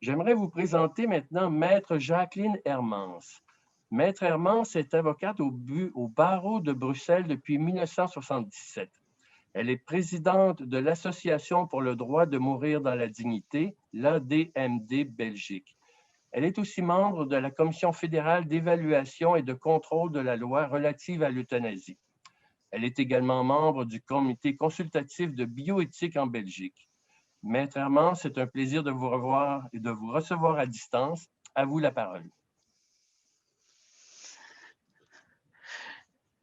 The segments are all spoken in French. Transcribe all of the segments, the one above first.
J'aimerais vous présenter maintenant Maître Jacqueline Hermans. Maître Hermans est avocate au barreau de Bruxelles depuis 1977. Elle est présidente de l'Association pour le droit de mourir dans la dignité, l'ADMD Belgique. Elle est aussi membre de la Commission fédérale d'évaluation et de contrôle de la loi relative à l'euthanasie. Elle est également membre du comité consultatif de bioéthique en Belgique. Maître Hermans, c'est un plaisir de vous revoir et de vous recevoir à distance. À vous la parole.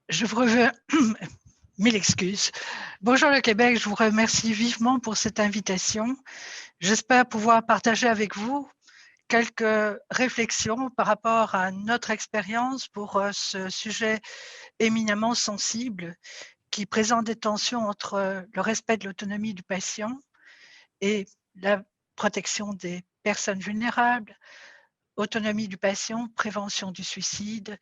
Je vous reviens. Mille excuses. Bonjour le Québec, je vous remercie vivement pour cette invitation. J'espère pouvoir partager avec vous quelques réflexions par rapport à notre expérience pour ce sujet éminemment sensible qui présente des tensions entre le respect de l'autonomie du patient et la protection des personnes vulnérables, autonomie du patient, prévention du suicide.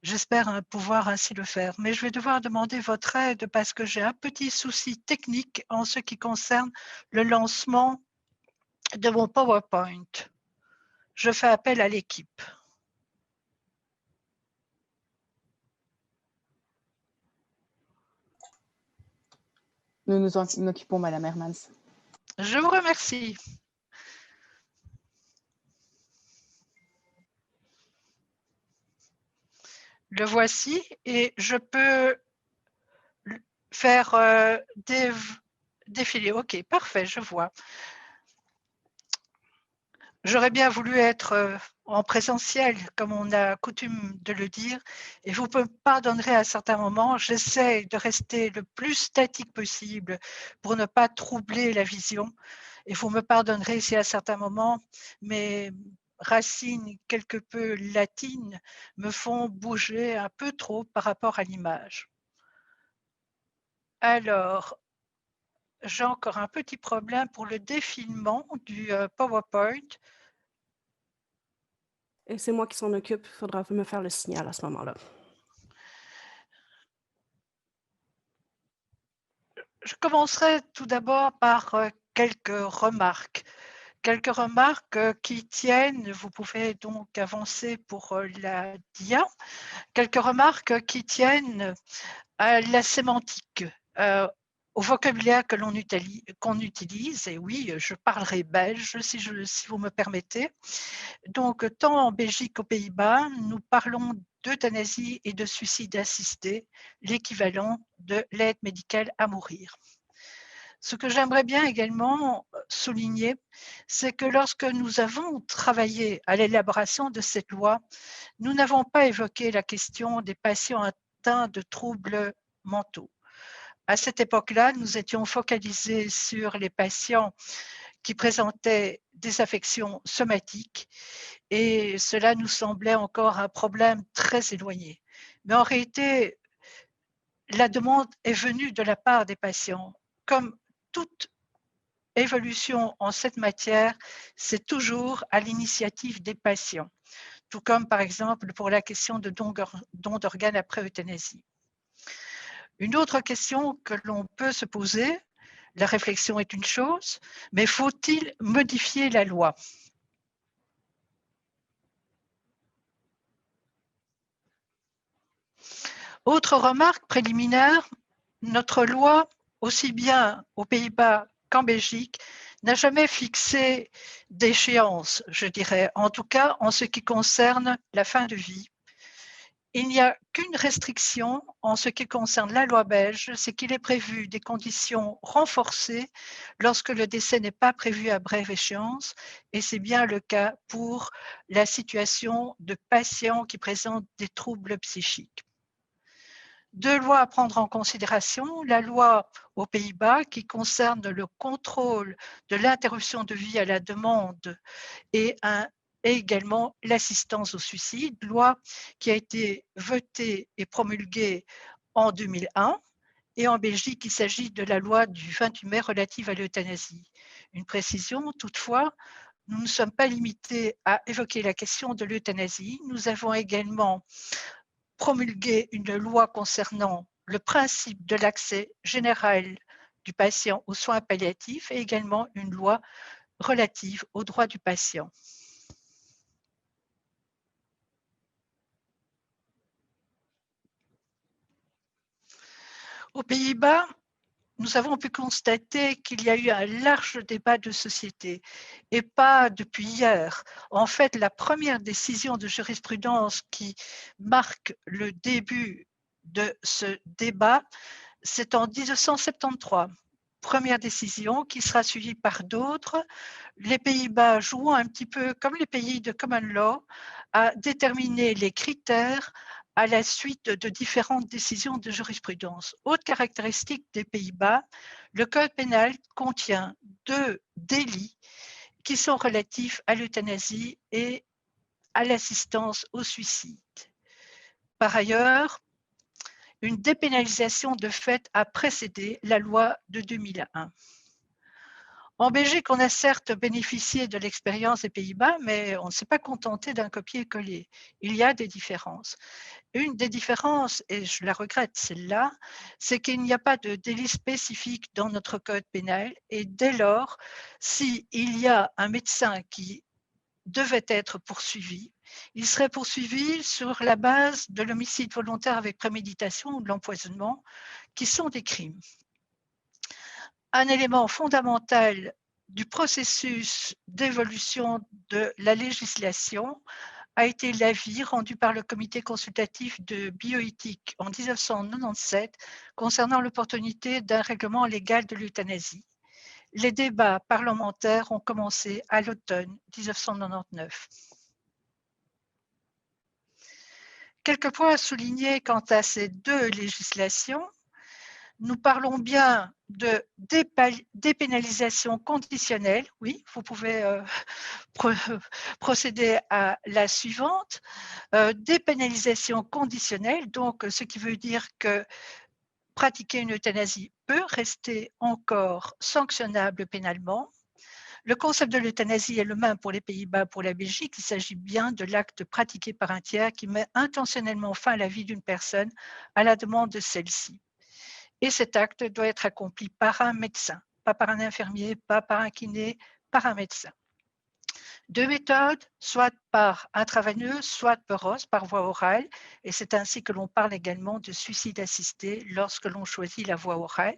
J'espère pouvoir ainsi le faire, mais je vais devoir demander votre aide parce que j'ai un petit souci technique en ce qui concerne le lancement de mon PowerPoint. Je fais appel à l'équipe. Nous nous en occupons, Madame Hermans. Je vous remercie. Le voici et je peux faire défiler. OK, parfait, je vois. J'aurais bien voulu être en présentiel, comme on a coutume de le dire, et vous me pardonnerez à certains moments, j'essaie de rester le plus statique possible pour ne pas troubler la vision, et vous me pardonnerez si à certains moments mes racines quelque peu latines me font bouger un peu trop par rapport à l'image. Alors, j'ai encore un petit problème pour le défilement du PowerPoint. Et c'est moi qui s'en occupe. Il faudra me faire le signal à ce moment-là. Je commencerai tout d'abord par quelques remarques. Quelques remarques qui tiennent, vous pouvez donc avancer pour la dia, quelques remarques qui tiennent à la sémantique, au vocabulaire que qu'on utilise, et oui, je parlerai belge si vous me permettez. Donc, tant en Belgique qu'aux Pays-Bas, nous parlons d'euthanasie et de suicide assisté, l'équivalent de l'aide médicale à mourir. Ce que j'aimerais bien également souligner, c'est que lorsque nous avons travaillé à l'élaboration de cette loi, nous n'avons pas évoqué la question des patients atteints de troubles mentaux. À cette époque-là, nous étions focalisés sur les patients qui présentaient des affections somatiques et cela nous semblait encore un problème très éloigné. Mais en réalité, la demande est venue de la part des patients. Comme toute évolution en cette matière, c'est toujours à l'initiative des patients, tout comme par exemple pour la question de don d'organes après euthanasie. Une autre question que l'on peut se poser, la réflexion est une chose, mais faut-il modifier la loi ? Autre remarque préliminaire, notre loi, aussi bien aux Pays-Bas qu'en Belgique, n'a jamais fixé d'échéance, je dirais, en tout cas en ce qui concerne la fin de vie. Il n'y a qu'une restriction en ce qui concerne la loi belge, c'est qu'il est prévu des conditions renforcées lorsque le décès n'est pas prévu à brève échéance, et c'est bien le cas pour la situation de patients qui présentent des troubles psychiques. Deux lois à prendre en considération, la loi aux Pays-Bas qui concerne le contrôle de l'interruption de vie à la demande et également l'assistance au suicide, loi qui a été votée et promulguée en 2001, et en Belgique, il s'agit de la loi du 28 mai relative à l'euthanasie. Une précision, toutefois, nous ne sommes pas limités à évoquer la question de l'euthanasie. Nous avons également promulgué une loi concernant le principe de l'accès général du patient aux soins palliatifs et également une loi relatives aux droits du patient. Aux Pays-Bas, nous avons pu constater qu'il y a eu un large débat de société et pas depuis hier. En fait, la première décision de jurisprudence qui marque le début de ce débat, c'est en 1973. Première décision qui sera suivie par d'autres. Les Pays-Bas jouant un petit peu comme les pays de common law à déterminer les critères à la suite de différentes décisions de jurisprudence. Autre caractéristique des Pays-Bas, le code pénal contient 2 délits qui sont relatifs à l'euthanasie et à l'assistance au suicide. Par ailleurs, une dépénalisation de fait a précédé la loi de 2001. En Belgique, on a certes bénéficié de l'expérience des Pays-Bas, mais on ne s'est pas contenté d'un copier-coller. Il y a des différences. Une des différences, et je la regrette celle-là, c'est qu'il n'y a pas de délit spécifique dans notre code pénal et dès lors, s'il y a un médecin qui devait être poursuivi, il serait poursuivi sur la base de l'homicide volontaire avec préméditation ou de l'empoisonnement, qui sont des crimes. Un élément fondamental du processus d'évolution de la législation a été l'avis rendu par le comité consultatif de bioéthique en 1997 concernant l'opportunité d'un règlement légal de l'euthanasie. Les débats parlementaires ont commencé à l'automne 1999. Quelques points à souligner quant à ces 2 législations. Nous parlons bien de dépénalisation conditionnelle. Oui, vous pouvez procéder à la suivante. Dépénalisation conditionnelle, donc ce qui veut dire que pratiquer une euthanasie peut rester encore sanctionnable pénalement. Le concept de l'euthanasie est le même pour les Pays-Bas, pour la Belgique. Il s'agit bien de l'acte pratiqué par un tiers qui met intentionnellement fin à la vie d'une personne à la demande de celle-ci. Et cet acte doit être accompli par un médecin, pas par un infirmier, pas par un kiné, par un médecin. 2 méthodes, soit par intraveineuse, soit par voie orale, et c'est ainsi que l'on parle également de suicide assisté lorsque l'on choisit la voie orale.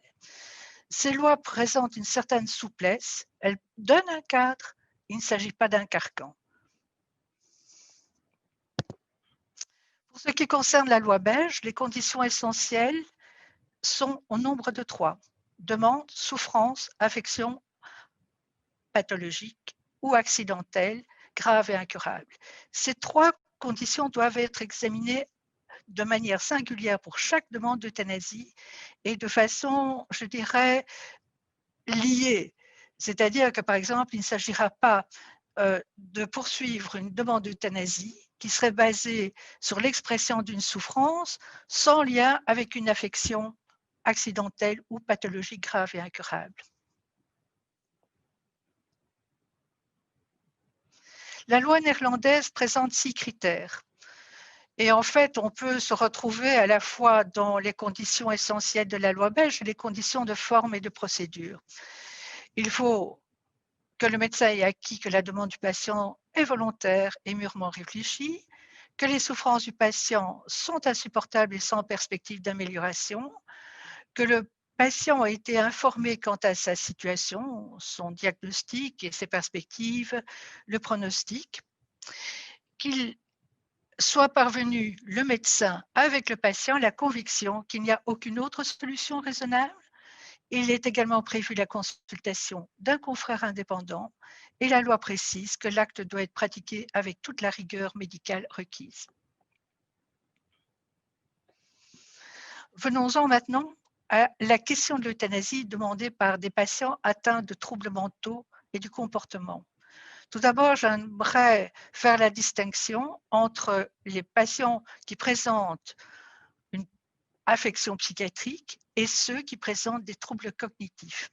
Ces lois présentent une certaine souplesse, elles donnent un cadre, il ne s'agit pas d'un carcan. Pour ce qui concerne la loi belge, les conditions essentielles sont au nombre de 3. Demande, souffrance, affection pathologique ou accidentelle, grave et incurable. Ces 3 conditions doivent être examinées de manière singulière pour chaque demande d'euthanasie et de façon, je dirais, liée. C'est-à-dire que, par exemple, il ne s'agira pas de poursuivre une demande d'euthanasie qui serait basée sur l'expression d'une souffrance sans lien avec une affection accidentelle ou pathologique grave et incurable. La loi néerlandaise présente 6 critères. Et en fait, on peut se retrouver à la fois dans les conditions essentielles de la loi belge et les conditions de forme et de procédure. Il faut que le médecin ait acquis que la demande du patient est volontaire et mûrement réfléchie, que les souffrances du patient sont insupportables et sans perspective d'amélioration, que le patient a été informé quant à sa situation, son diagnostic et ses perspectives, le pronostic, qu'il soit parvenu, le médecin, avec le patient, la conviction qu'il n'y a aucune autre solution raisonnable. Il est également prévu la consultation d'un confrère indépendant et la loi précise que l'acte doit être pratiqué avec toute la rigueur médicale requise. Venons-en maintenant à la question de l'euthanasie demandée par des patients atteints de troubles mentaux et du comportement. Tout d'abord, j'aimerais faire la distinction entre les patients qui présentent une affection psychiatrique et ceux qui présentent des troubles cognitifs.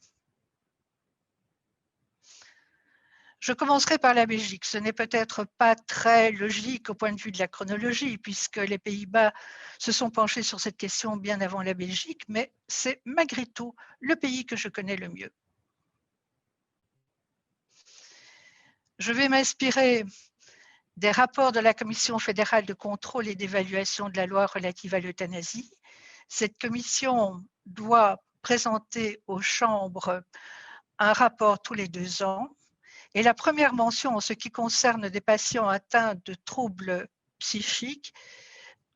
Je commencerai par la Belgique. Ce n'est peut-être pas très logique au point de vue de la chronologie, puisque les Pays-Bas se sont penchés sur cette question bien avant la Belgique, mais c'est malgré tout le pays que je connais le mieux. Je vais m'inspirer des rapports de la Commission fédérale de contrôle et d'évaluation de la loi relative à l'euthanasie. Cette commission doit présenter aux chambres un rapport tous les 2 ans. Et la première mention en ce qui concerne des patients atteints de troubles psychiques,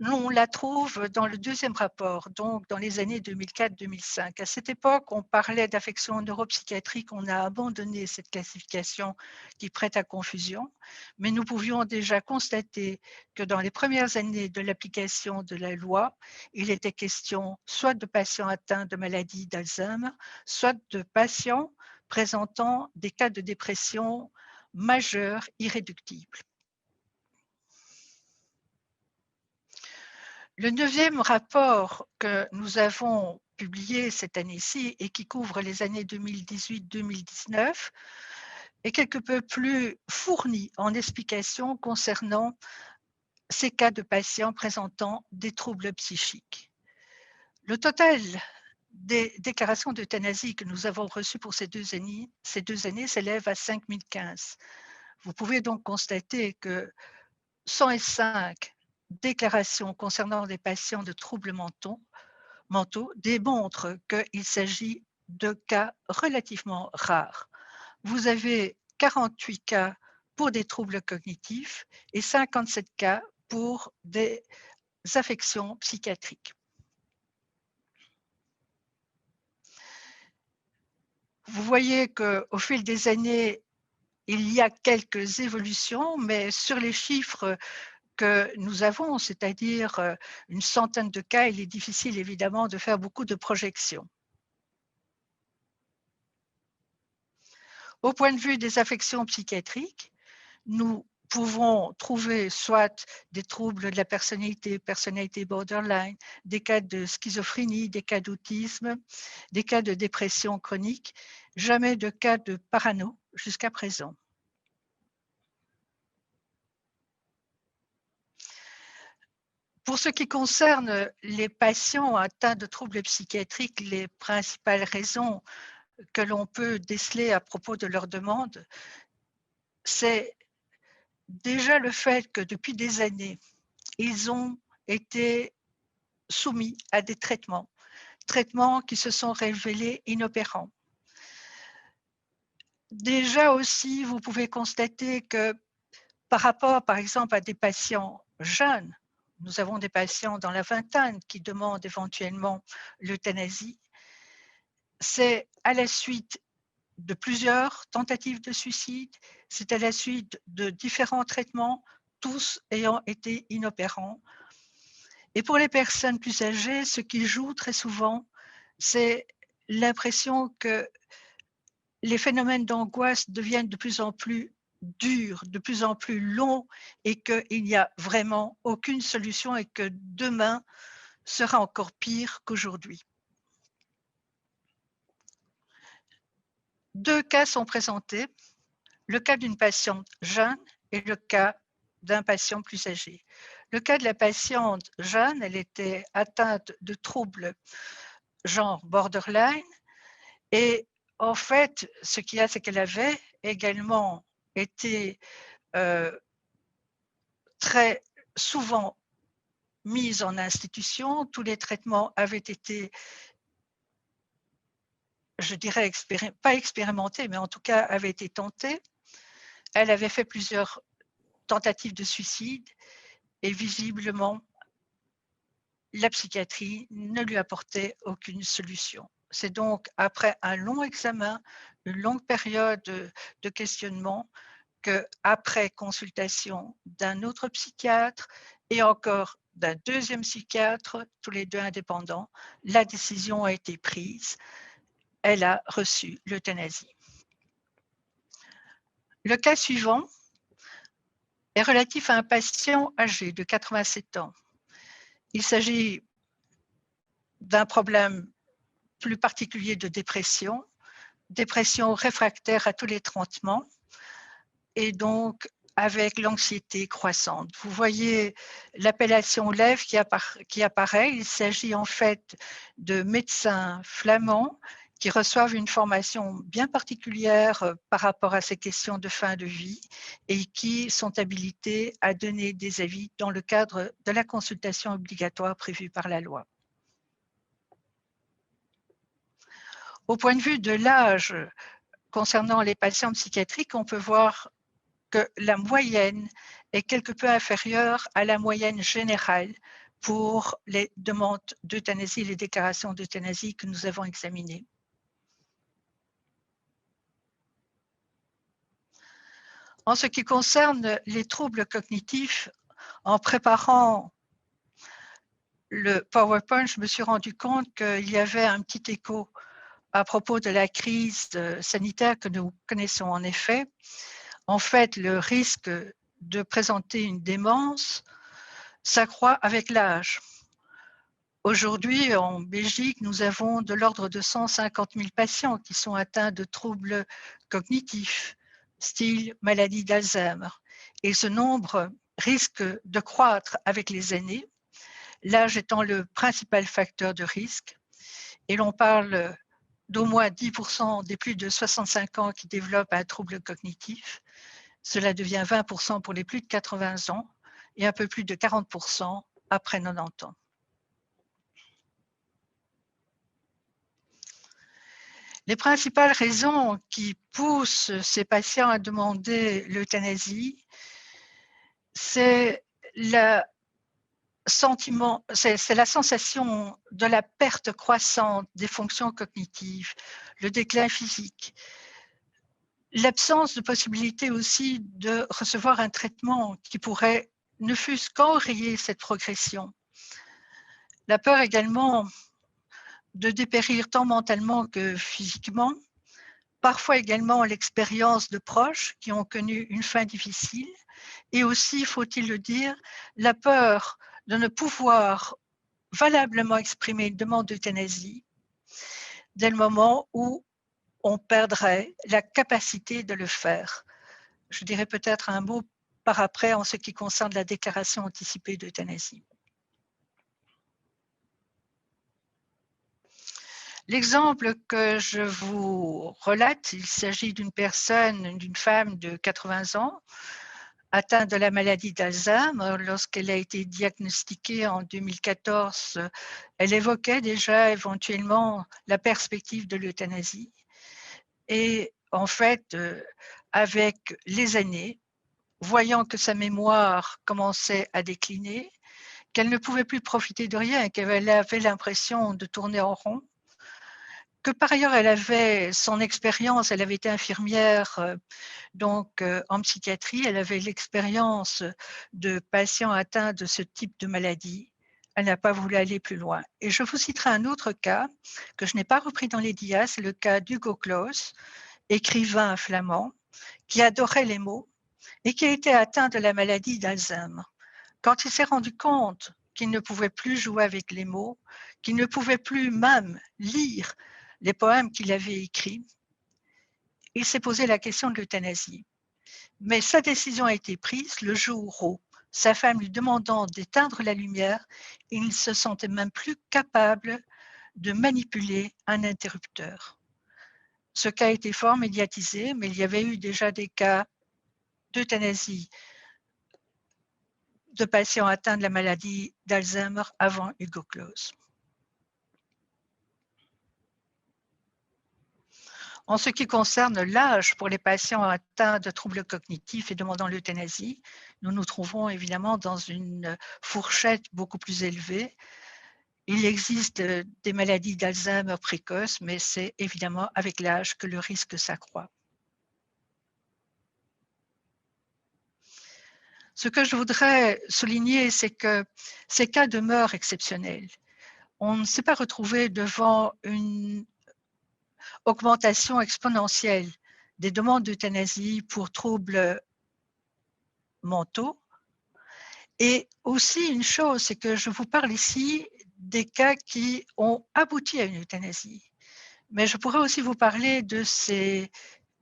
on la trouve dans le 2e rapport, donc dans les années 2004-2005. À cette époque, on parlait d'affections neuropsychiatriques, on a abandonné cette classification qui prête à confusion, mais nous pouvions déjà constater que dans les premières années de l'application de la loi, il était question soit de patients atteints de maladie d'Alzheimer, soit de patients présentant des cas de dépression majeure irréductible. Le 9e rapport que nous avons publié cette année-ci et qui couvre les années 2018-2019 est quelque peu plus fourni en explications concernant ces cas de patients présentant des troubles psychiques. Le total des déclarations d'euthanasie que nous avons reçues pour ces deux années s'élève à 5015. Vous pouvez donc constater que 105 déclarations concernant des patients de troubles mentaux démontrent qu'il s'agit de cas relativement rares. Vous avez 48 cas pour des troubles cognitifs et 57 cas pour des affections psychiatriques. Vous voyez qu'au fil des années, il y a quelques évolutions, mais sur les chiffres que nous avons, c'est-à-dire une centaine de cas, il est difficile évidemment de faire beaucoup de projections. Au point de vue des affections psychiatriques, nous pouvons trouver soit des troubles de la personnalité borderline, des cas de schizophrénie, des cas d'autisme, des cas de dépression chronique, jamais de cas de parano jusqu'à présent. Pour ce qui concerne les patients atteints de troubles psychiatriques, les principales raisons que l'on peut déceler à propos de leur demande, c'est déjà le fait que depuis des années, ils ont été soumis à des traitements qui se sont révélés inopérants. Déjà aussi, vous pouvez constater que par rapport, par exemple, à des patients jeunes, nous avons des patients dans la vingtaine qui demandent éventuellement l'euthanasie. C'est à la suite de plusieurs tentatives de suicide, c'est à la suite de différents traitements, tous ayant été inopérants. Et pour les personnes plus âgées, ce qui joue très souvent, c'est l'impression que les phénomènes d'angoisse deviennent de plus en plus durs, de plus en plus longs et qu'il n'y a vraiment aucune solution et que demain sera encore pire qu'aujourd'hui. 2 cas sont présentés, le cas d'une patiente jeune et le cas d'un patient plus âgé. Le cas de la patiente jeune, elle était atteinte de troubles genre borderline et en fait, ce qu'il y a, c'est qu'elle avait également été très souvent mise en institution. Tous les traitements avaient été, je dirais, pas expérimentés, mais en tout cas avaient été tentés. Elle avait fait plusieurs tentatives de suicide et visiblement, la psychiatrie ne lui apportait aucune solution. C'est donc après un long examen, une longue période de questionnement, qu'après consultation d'un autre psychiatre et encore d'un deuxième psychiatre, tous les deux indépendants, la décision a été prise. Elle a reçu l'euthanasie. Le cas suivant est relatif à un patient âgé de 87 ans. Il s'agit d'un problème plus particulier de dépression réfractaire à tous les traitements et donc avec l'anxiété croissante. Vous voyez l'appellation LEV qui apparaît. Il s'agit en fait de médecins flamands qui reçoivent une formation bien particulière par rapport à ces questions de fin de vie et qui sont habilités à donner des avis dans le cadre de la consultation obligatoire prévue par la loi. Au point de vue de l'âge, concernant les patients psychiatriques, on peut voir que la moyenne est quelque peu inférieure à la moyenne générale pour les demandes d'euthanasie, les déclarations d'euthanasie que nous avons examinées. En ce qui concerne les troubles cognitifs, en préparant le PowerPoint, je me suis rendu compte qu'il y avait un petit écho à propos de la crise sanitaire que nous connaissons en effet. En fait, le risque de présenter une démence s'accroît avec l'âge. Aujourd'hui, en Belgique, nous avons de l'ordre de 150 000 patients qui sont atteints de troubles cognitifs, style maladie d'Alzheimer. Et ce nombre risque de croître avec les années, l'âge étant le principal facteur de risque. Et l'on parle d'au moins 10% des plus de 65 ans qui développent un trouble cognitif. Cela devient 20% pour les plus de 80 ans et un peu plus de 40% après 90 ans. Les principales raisons qui poussent ces patients à demander l'euthanasie, c'est la sensation de la perte croissante des fonctions cognitives, le déclin physique, l'absence de possibilité aussi de recevoir un traitement qui pourrait ne fût-ce qu'enrayer cette progression. La peur également de dépérir tant mentalement que physiquement, parfois également l'expérience de proches qui ont connu une fin difficile, et aussi, faut-il le dire, la peur de ne pouvoir valablement exprimer une demande d'euthanasie dès le moment où on perdrait la capacité de le faire. Je dirais peut-être un mot par après en ce qui concerne la déclaration anticipée d'euthanasie. L'exemple que je vous relate, il s'agit d'une personne, d'une femme de 80 ans, atteinte de la maladie d'Alzheimer. Lorsqu'elle a été diagnostiquée en 2014, elle évoquait déjà éventuellement la perspective de l'euthanasie. Et en fait, avec les années, voyant que sa mémoire commençait à décliner, qu'elle ne pouvait plus profiter de rien, qu'elle avait l'impression de tourner en rond, que par ailleurs elle avait son expérience, elle avait été infirmière en psychiatrie, elle avait l'expérience de patients atteints de ce type de maladie. Elle n'a pas voulu aller plus loin. Et je vous citerai un autre cas que je n'ai pas repris dans les dias, c'est le cas d'Hugo Claus, écrivain flamand, qui adorait les mots et qui a été atteint de la maladie d'Alzheimer. Quand il s'est rendu compte qu'il ne pouvait plus jouer avec les mots, qu'il ne pouvait plus même lire les poèmes qu'il avait écrits, il s'est posé la question de l'euthanasie. Mais sa décision a été prise le jour où, sa femme lui demandant d'éteindre la lumière, il ne se sentait même plus capable de manipuler un interrupteur. Ce cas a été fort médiatisé, mais il y avait eu déjà des cas d'euthanasie de patients atteints de la maladie d'Alzheimer avant Hugo Claus. En ce qui concerne l'âge pour les patients atteints de troubles cognitifs et demandant l'euthanasie, nous nous trouvons évidemment dans une fourchette beaucoup plus élevée. Il existe des maladies d'Alzheimer précoces, mais c'est évidemment avec l'âge que le risque s'accroît. Ce que je voudrais souligner, c'est que ces cas demeurent exceptionnels. On ne s'est pas retrouvé devant une augmentation exponentielle des demandes d'euthanasie pour troubles mentaux. Et aussi une chose, c'est que je vous parle ici des cas qui ont abouti à une euthanasie. Mais je pourrais aussi vous parler de ces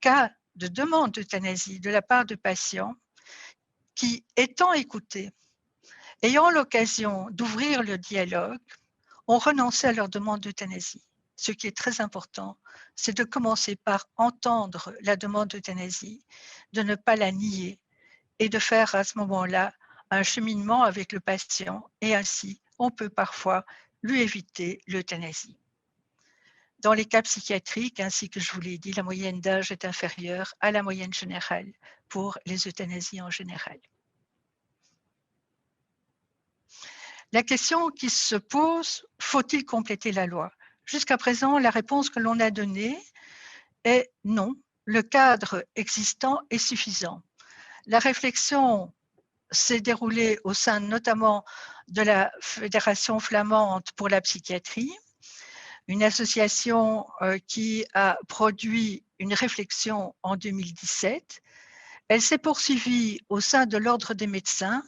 cas de demande d'euthanasie de la part de patients qui, étant écoutés, ayant l'occasion d'ouvrir le dialogue, ont renoncé à leur demande d'euthanasie. ce qui est très important, c'est de commencer par entendre la demande d'euthanasie, de ne pas la nier et de faire à ce moment-là un cheminement avec le patient et ainsi on peut parfois lui éviter l'euthanasie. Dans les cas psychiatriques, ainsi que je vous l'ai dit, la moyenne d'âge est inférieure à la moyenne générale pour les euthanasies en général. La question qui se pose, faut-il compléter la loi? Jusqu'à présent, la réponse que l'on a donnée est non, le cadre existant est suffisant. La réflexion s'est déroulée au sein notamment de la Fédération flamande pour la psychiatrie, une association qui a produit une réflexion en 2017. Elle s'est poursuivie au sein de l'Ordre des médecins,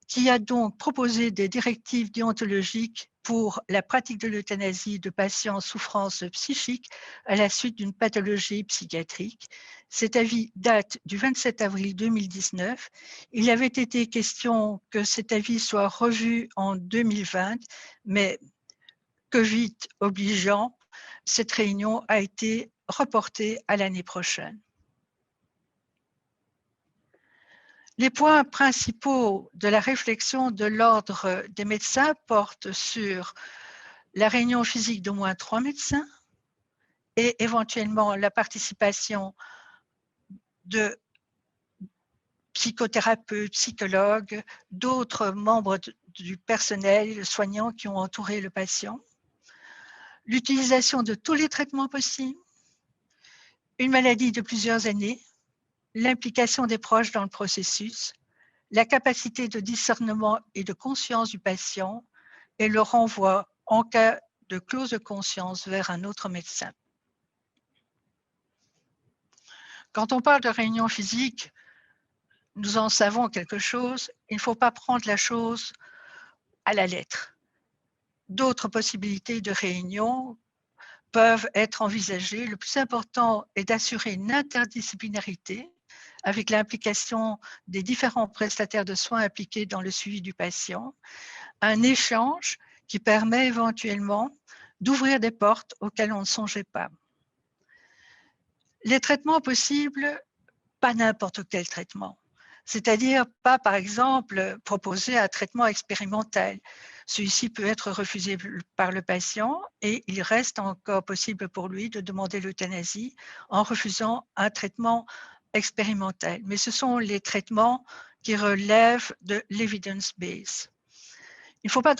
qui a donc proposé des directives déontologiques pour la pratique de l'euthanasie de patients en souffrance psychique à la suite d'une pathologie psychiatrique. Cet avis date du 27 avril 2019. Il avait été question que cet avis soit revu en 2020, mais Covid obligeant, cette réunion a été reportée à l'année prochaine. Les points principaux de la réflexion de l'Ordre des médecins portent sur la réunion physique d'au moins 3 médecins et éventuellement la participation de psychothérapeutes, psychologues, d'autres membres du personnel soignant qui ont entouré le patient, l'utilisation de tous les traitements possibles, une maladie de plusieurs années, l'implication des proches dans le processus, la capacité de discernement et de conscience du patient et le renvoi en cas de clause de conscience vers un autre médecin. Quand on parle de réunion physique, nous en savons quelque chose, il ne faut pas prendre la chose à la lettre. D'autres possibilités de réunion peuvent être envisagées. Le plus important est d'assurer une interdisciplinarité avec l'implication des différents prestataires de soins impliqués dans le suivi du patient, un échange qui permet éventuellement d'ouvrir des portes auxquelles on ne songeait pas. Les traitements possibles, pas n'importe quel traitement. C'est-à-dire pas, par exemple, proposer un traitement expérimental. Celui-ci peut être refusé par le patient et il reste encore possible pour lui de demander l'euthanasie en refusant un traitement expérimental. Mais ce sont les traitements qui relèvent de l'evidence base. Il ne faut pas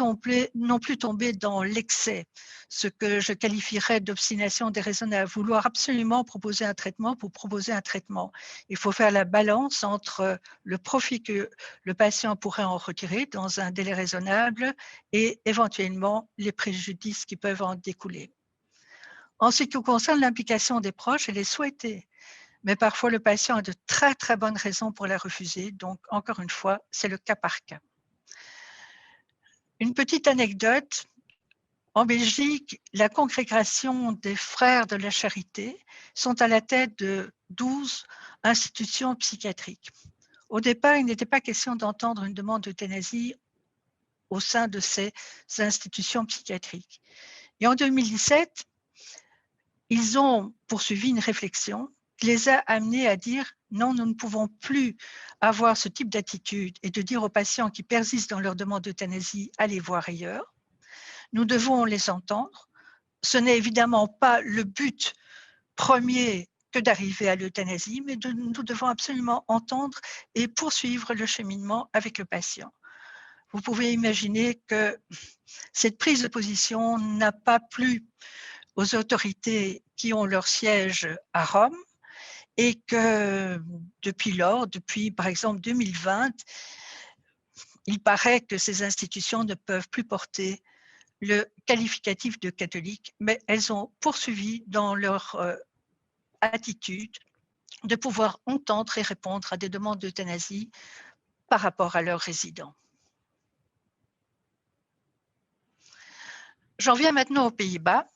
non plus tomber dans l'excès, ce que je qualifierais d'obstination déraisonnable, vouloir absolument proposer un traitement pour proposer un traitement. Il faut faire la balance entre le profit que le patient pourrait en retirer dans un délai raisonnable et éventuellement les préjudices qui peuvent en découler. En ce qui concerne l'implication des proches, elle est souhaitée, mais parfois le patient a de très très bonnes raisons pour la refuser, donc encore une fois, c'est le cas par cas. Une petite anecdote, en Belgique, la congrégation des frères de la charité sont à la tête de 12 institutions psychiatriques. Au départ, il n'était pas question d'entendre une demande d'euthanasie au sein de ces institutions psychiatriques. Et en 2017, ils ont poursuivi une réflexion qui les a amenés à dire non, nous ne pouvons plus avoir ce type d'attitude et de dire aux patients qui persistent dans leur demande d'euthanasie, allez voir ailleurs. Nous devons les entendre. Ce n'est évidemment pas le but premier que d'arriver à l'euthanasie, mais nous devons absolument entendre et poursuivre le cheminement avec le patient. Vous pouvez imaginer que cette prise de position n'a pas plu aux autorités qui ont leur siège à Rome et que depuis lors, depuis par exemple 2020, il paraît que ces institutions ne peuvent plus porter le qualificatif de catholique, mais elles ont poursuivi dans leur attitude de pouvoir entendre et répondre à des demandes d'euthanasie par rapport à leurs résidents. J'en viens maintenant aux Pays-Bas.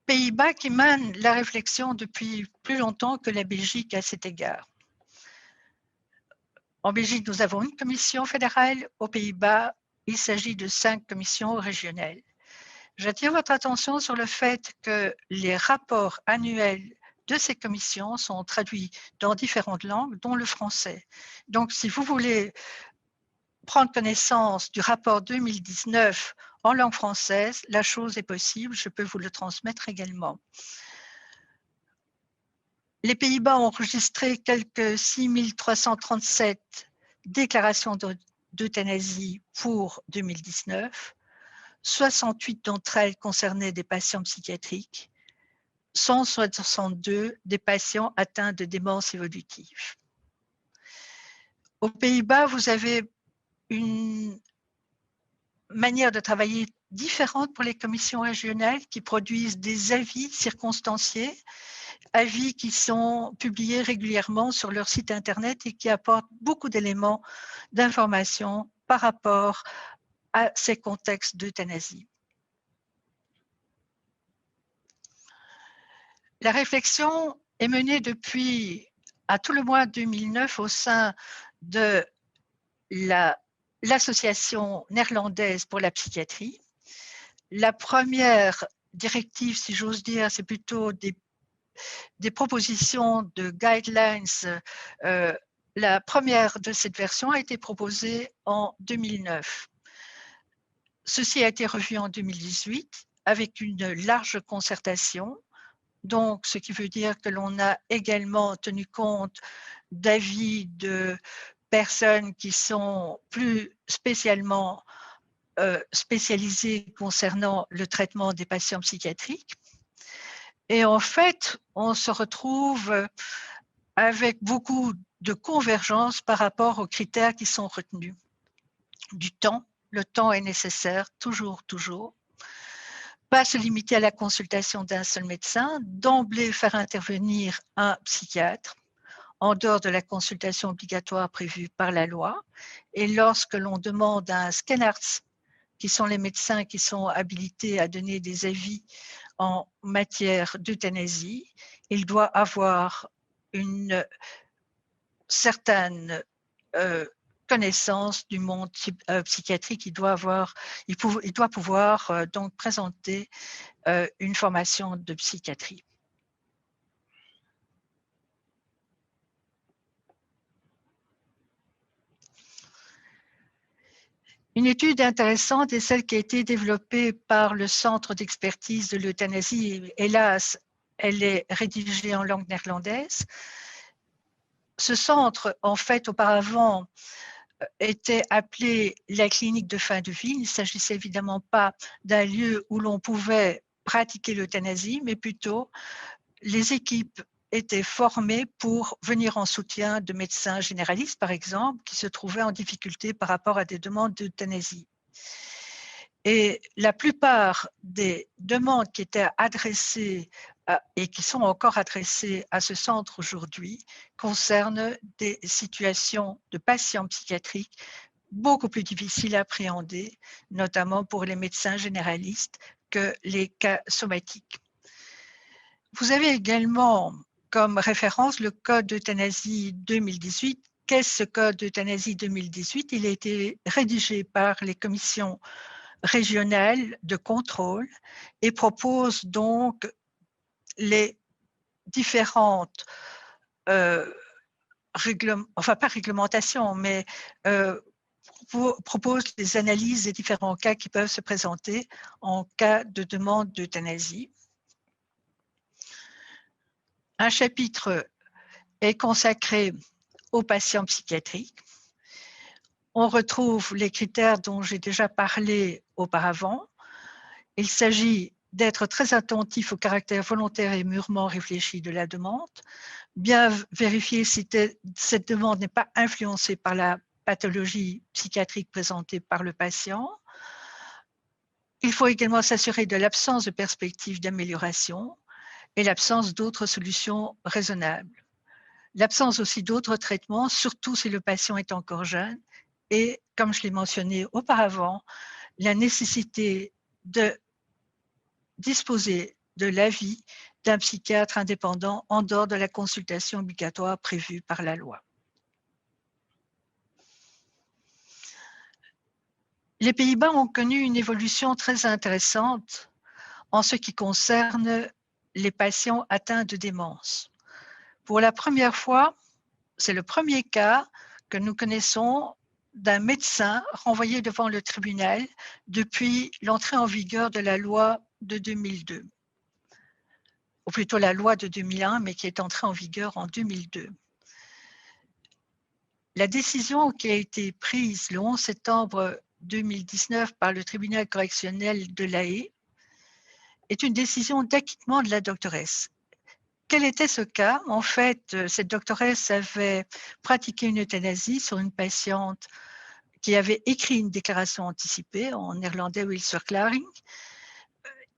Pays-Bas qui mènent la réflexion depuis plus longtemps que la Belgique à cet égard. En Belgique, nous avons une commission fédérale. Aux Pays-Bas, il s'agit de 5 commissions régionales. J'attire votre attention sur le fait que les rapports annuels de ces commissions sont traduits dans différentes langues, dont le français. Donc, si vous voulez prendre connaissance du rapport 2019 en langue française, la chose est possible, je peux vous le transmettre également. Les Pays-Bas ont enregistré quelques 6337 déclarations d'euthanasie pour 2019. 68 d'entre elles concernaient des patients psychiatriques, 162 des patients atteints de démence évolutive. Aux Pays-Bas, vous avez une manière de travailler différente pour les commissions régionales qui produisent des avis circonstanciés, avis qui sont publiés régulièrement sur leur site internet et qui apportent beaucoup d'éléments d'information par rapport à ces contextes d'euthanasie. La réflexion est menée depuis à tout le mois 2009 au sein de l'association néerlandaise pour la psychiatrie. La première directive, si j'ose dire, c'est plutôt des propositions de guidelines. La première de cette version a été proposée en 2009. Ceci a été revu en 2018 avec une large concertation. Donc, ce qui veut dire que l'on a également tenu compte d'avis de personnes qui sont plus spécialement spécialisées concernant le traitement des patients psychiatriques. Et en fait, on se retrouve avec beaucoup de convergence par rapport aux critères qui sont retenus. Du temps, le temps est nécessaire, toujours. Pas se limiter à la consultation d'un seul médecin, d'emblée faire intervenir un psychiatre en dehors de la consultation obligatoire prévue par la loi. Et lorsque l'on demande à un ScanArts, qui sont les médecins qui sont habilités à donner des avis en matière d'euthanasie, il doit avoir une certaine connaissance du monde psychiatrique. Il doit pouvoir donc présenter une formation de psychiatrie. Une étude intéressante est celle qui a été développée par le Centre d'expertise de l'euthanasie. Hélas, elle est rédigée en langue néerlandaise. Ce centre, en fait, auparavant, était appelé la clinique de fin de vie. Il ne s'agissait évidemment pas d'un lieu où l'on pouvait pratiquer l'euthanasie, mais plutôt les équipes étaient formées pour venir en soutien de médecins généralistes, par exemple, qui se trouvaient en difficulté par rapport à des demandes d'euthanasie. Et la plupart des demandes qui étaient adressées et qui sont encore adressées à ce centre aujourd'hui concernent des situations de patients psychiatriques beaucoup plus difficiles à appréhender, notamment pour les médecins généralistes, que les cas somatiques. Vous avez également comme référence le Code d'euthanasie 2018. Qu'est-ce ce Code d'euthanasie 2018? Il a été rédigé par les commissions régionales de contrôle et propose donc les différentes, enfin pas réglementations, mais propose les analyses des différents cas qui peuvent se présenter en cas de demande d'euthanasie. Un chapitre est consacré aux patients psychiatriques. On retrouve les critères dont j'ai déjà parlé auparavant. Il s'agit d'être très attentif au caractère volontaire et mûrement réfléchi de la demande, bien vérifier si cette demande n'est pas influencée par la pathologie psychiatrique présentée par le patient. Il faut également s'assurer de l'absence de perspective d'amélioration et l'absence d'autres solutions raisonnables. L'absence aussi d'autres traitements, surtout si le patient est encore jeune, et, comme je l'ai mentionné auparavant, la nécessité de disposer de l'avis d'un psychiatre indépendant en dehors de la consultation obligatoire prévue par la loi. Les Pays-Bas ont connu une évolution très intéressante en ce qui concerne les patients atteints de démence. Pour la première fois, c'est le premier cas que nous connaissons d'un médecin renvoyé devant le tribunal depuis l'entrée en vigueur de la loi de 2002, ou plutôt la loi de 2001, mais qui est entrée en vigueur en 2002. La décision qui a été prise le 11 septembre 2019 par le tribunal correctionnel de La Haye est une décision d'acquittement de la doctoresse. Quel était ce cas? En fait, cette doctoresse avait pratiqué une euthanasie sur une patiente qui avait écrit une déclaration anticipée en néerlandais Wilsverklaring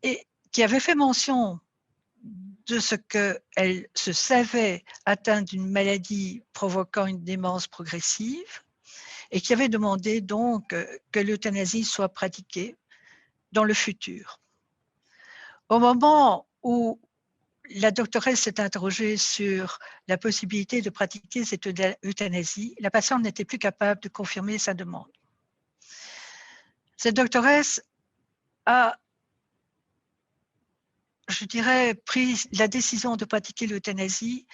et qui avait fait mention de ce qu'elle se savait atteinte d'une maladie provoquant une démence progressive et qui avait demandé donc que l'euthanasie soit pratiquée dans le futur. Au moment où la doctoresse s'est interrogée sur la possibilité de pratiquer cette euthanasie, la patiente n'était plus capable de confirmer sa demande. Cette doctoresse a, je dirais, pris la décision de pratiquer l'euthanasie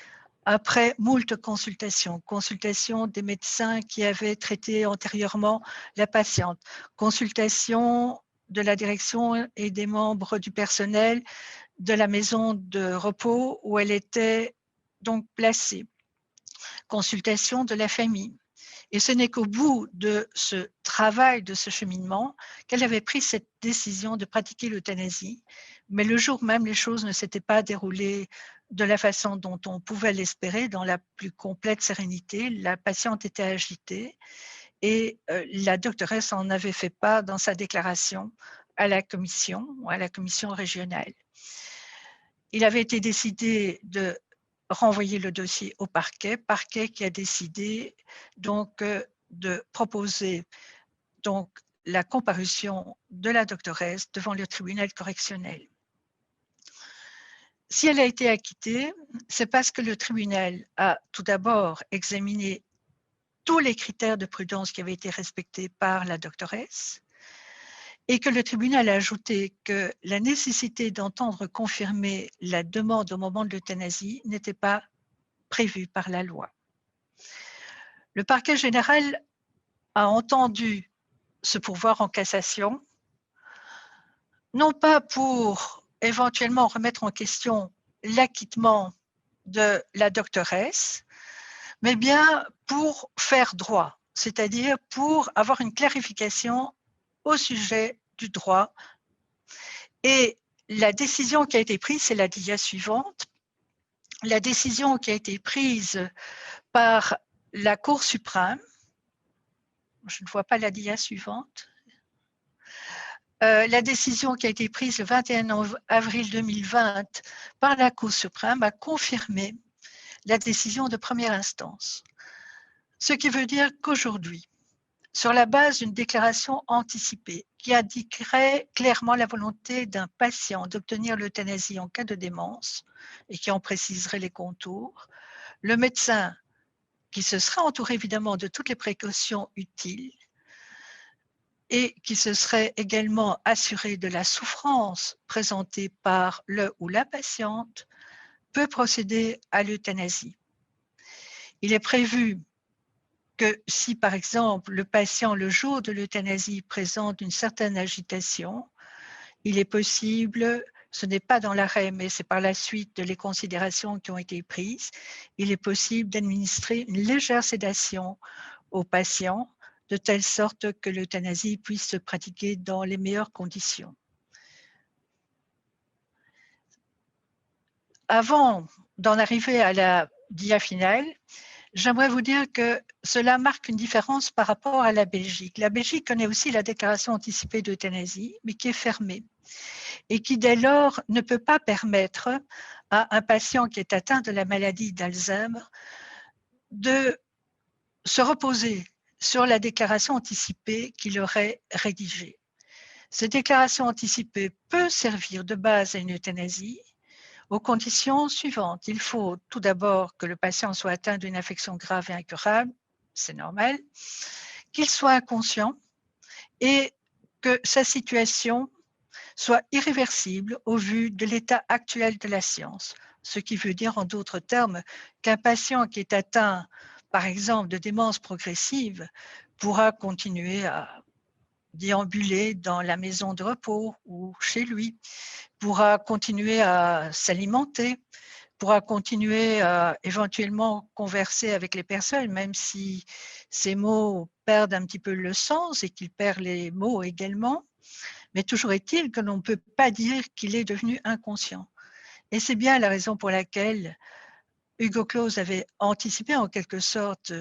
après moult consultations des médecins qui avaient traité antérieurement la patiente, consultations de la direction et des membres du personnel de la maison de repos où elle était donc placée, consultation de la famille. Et ce n'est qu'au bout de ce travail, de ce cheminement, qu'elle avait pris cette décision de pratiquer l'euthanasie. Mais le jour même, les choses ne s'étaient pas déroulées de la façon dont on pouvait l'espérer, dans la plus complète sérénité. La patiente était agitée et la doctoresse en avait fait part dans sa déclaration à la commission régionale. Il avait été décidé de renvoyer le dossier au parquet qui a décidé donc de proposer donc la comparution de la doctoresse devant le tribunal correctionnel. Si elle a été acquittée, c'est parce que le tribunal a tout d'abord examiné tous les critères de prudence qui avaient été respectés par la doctoresse et que le tribunal a ajouté que la nécessité d'entendre confirmer la demande au moment de l'euthanasie n'était pas prévue par la loi. Le parquet général a entendu ce pourvoi en cassation, non pas pour éventuellement remettre en question l'acquittement de la doctoresse, mais bien pour faire droit, c'est-à-dire pour avoir une clarification au sujet du droit. Et la décision qui a été prise, c'est la DIA suivante. La décision qui a été prise par la Cour suprême, je ne vois pas la DIA suivante, la décision qui a été prise le 21 avril 2020 par la Cour suprême a confirmé la décision de première instance. Ce qui veut dire qu'aujourd'hui, sur la base d'une déclaration anticipée qui indiquerait clairement la volonté d'un patient d'obtenir l'euthanasie en cas de démence et qui en préciserait les contours, le médecin, qui se serait entouré évidemment de toutes les précautions utiles et qui se serait également assuré de la souffrance présentée par le ou la patiente, peut procéder à l'euthanasie. Il est prévu que si, par exemple, le patient, le jour de l'euthanasie, présente une certaine agitation, il est possible, ce n'est pas dans l'arrêt, mais c'est par la suite de les considérations qui ont été prises, il est possible d'administrer une légère sédation au patient, de telle sorte que l'euthanasie puisse se pratiquer dans les meilleures conditions. Avant d'en arriver à la DIA finale, j'aimerais vous dire que cela marque une différence par rapport à la Belgique. La Belgique connaît aussi la déclaration anticipée d'euthanasie, mais qui est fermée et qui dès lors ne peut pas permettre à un patient qui est atteint de la maladie d'Alzheimer de se reposer sur la déclaration anticipée qu'il aurait rédigée. Cette déclaration anticipée peut servir de base à une euthanasie aux conditions suivantes. Il faut tout d'abord que le patient soit atteint d'une infection grave et incurable, c'est normal, qu'il soit inconscient et que sa situation soit irréversible au vu de l'état actuel de la science. Ce qui veut dire en d'autres termes qu'un patient qui est atteint, par exemple, de démence progressive pourra continuer à déambuler dans la maison de repos ou chez lui, pourra continuer à s'alimenter, pourra continuer à éventuellement converser avec les personnes, même si ces mots perdent un petit peu le sens et qu'il perd les mots également. Mais toujours est-il que l'on ne peut pas dire qu'il est devenu inconscient. Et c'est bien la raison pour laquelle Hugo Claus avait anticipé en quelque sorte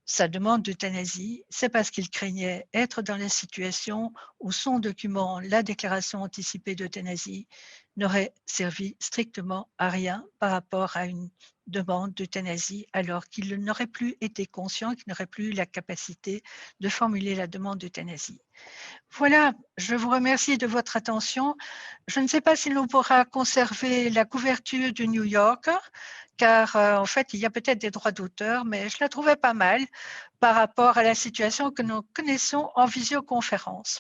sa demande d'euthanasie, c'est parce qu'il craignait être dans la situation où son document, la déclaration anticipée d'euthanasie, n'aurait servi strictement à rien par rapport à une demande d'euthanasie, alors qu'il n'aurait plus été conscient, qu'il n'aurait plus la capacité de formuler la demande d'euthanasie. Voilà, je vous remercie de votre attention. Je ne sais pas si l'on pourra conserver la couverture du New Yorker, car en fait, il y a peut-être des droits d'auteur, mais je la trouvais pas mal par rapport à la situation que nous connaissons en visioconférence.